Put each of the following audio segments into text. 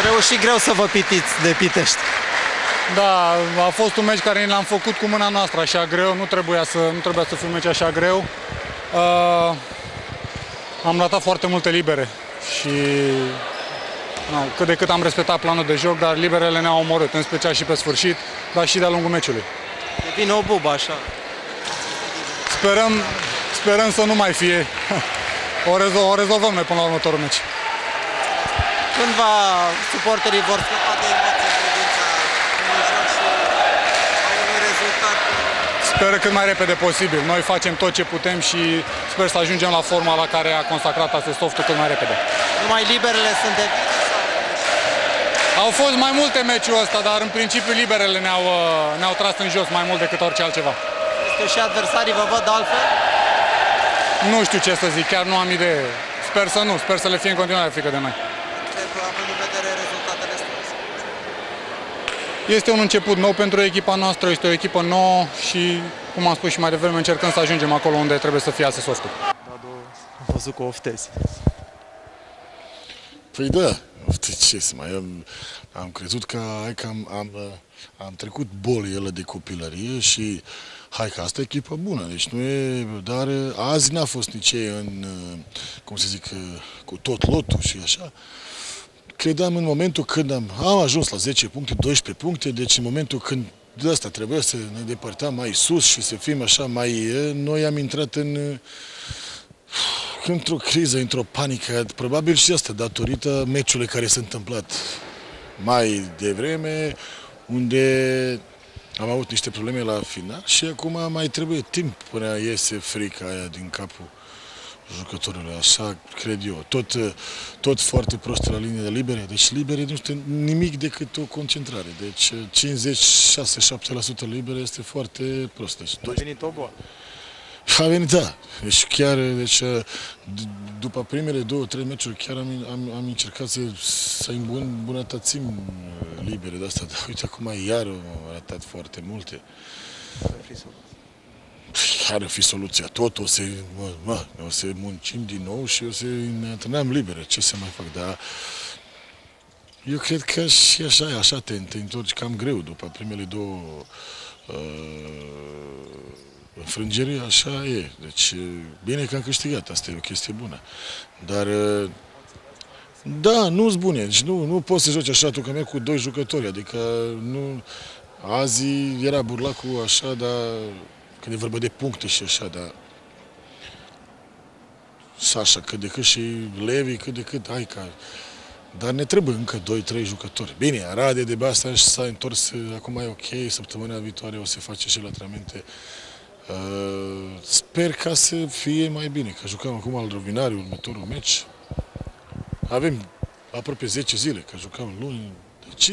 Greu și greu să vă pitiți de Pitești. Da, a fost un meci care l-am făcut cu mâna noastră așa greu, nu trebuia să fie un meci așa greu. Am ratat foarte multe libere și cât de cât am respectat planul de joc, dar liberele ne-au omorât, în special și pe sfârșit, dar și de-a lungul meciului. Devine o bubă așa. Sperăm să nu mai fie. O rezolvăm noi până la următorul meci. Cândva suporterii vor scăpa de emoții în privința unui joc și a unui rezultat? Sper cât mai repede posibil. Noi facem tot ce putem și sper să ajungem la forma la care a consacrat astăzi softul cât mai repede. Numai liberele sunt de vină sau? Au fost mai multe meciul ăsta, dar în principiu liberele ne-au tras în jos mai mult decât orice altceva. Este și adversarii vă văd altfel? Nu știu ce să zic, chiar nu am idee. Sper să nu, sper să le fie în continuare frică de noi. Având în vedere rezultatele strânse. Este un început nou pentru echipa noastră, este o echipă nouă și, cum am spus și mai devreme, încercăm să ajungem acolo unde trebuie să fie astăzi softul. Am văzut că oftezi. Păi da, ce să mai am crezut că am trecut bolii ăla de copilărie și hai că asta e echipă bună, deci nu e, dar azi n-a fost nici în, cum să zic, cu tot lotul și așa. Credeam în momentul când am ajuns la 10 puncte, 12 puncte, deci în momentul când de asta trebuie să ne depărtăm mai sus și să fim așa mai... Noi am intrat într-o criză, într-o panică, probabil și asta datorită meciului care s-a întâmplat mai devreme, unde am avut niște probleme la final și acum mai trebuie timp până iese frica aia din capul jucătorilor, așa cred eu. Tot foarte prost la linie de libere, deci libere nu este nimic decât o concentrare. Deci 56-7% libere este foarte prost. Deci, A venit Oboa. A venit, da. Deci chiar, după primele 2-3 meciuri, chiar am încercat să îmbunătățim libere de asta, dar uite, acum iar au arătat foarte multe. Care ar fi soluția? Tot o să muncim din nou și o să ne antrenăm libere. Ce să mai fac? Dar eu cred că și așa te întorci cam greu după primele două înfrângeri, așa e. Deci, bine că am câștigat, asta e o chestie bună. Dar, da, nu-s bune. Deci nu poți să joci așa, tu că cu 2 jucători. Adică, nu... Azi era Burlacul așa, dar... Când e vorba de puncte și așa, dar... Sașa, cât de cât și Levi, cât de cât, hai ca... Dar ne trebuie încă 2-3 jucători. Bine, Arade de Basta s-a întors, acum e ok, săptămâna viitoare o să face și la antrenamente. Sper ca să fie mai bine, că jucăm acum al Rovinariu, următorul meci. Avem aproape 10 zile, că jucăm luni. Deci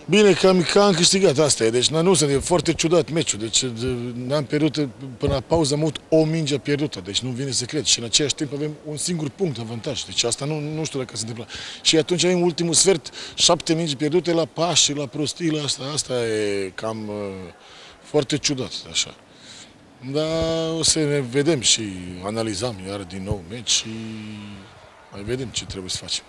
bine că am câștigat, asta e. Deci nu sunt, e foarte ciudat meciul. Deci n-am pierdut, până la pauză am avut o minge pierdută. Deci nu vine să cred. Și în același timp avem un singur punct avantaj. Deci asta nu știu dacă se întâmplă. Și atunci avem ultimul sfert, 7 mingi pierdute la pași, la prostii, la asta. Asta e cam foarte ciudat, așa. Dar o să ne vedem și analizăm iar din nou meci și mai vedem ce trebuie să facem.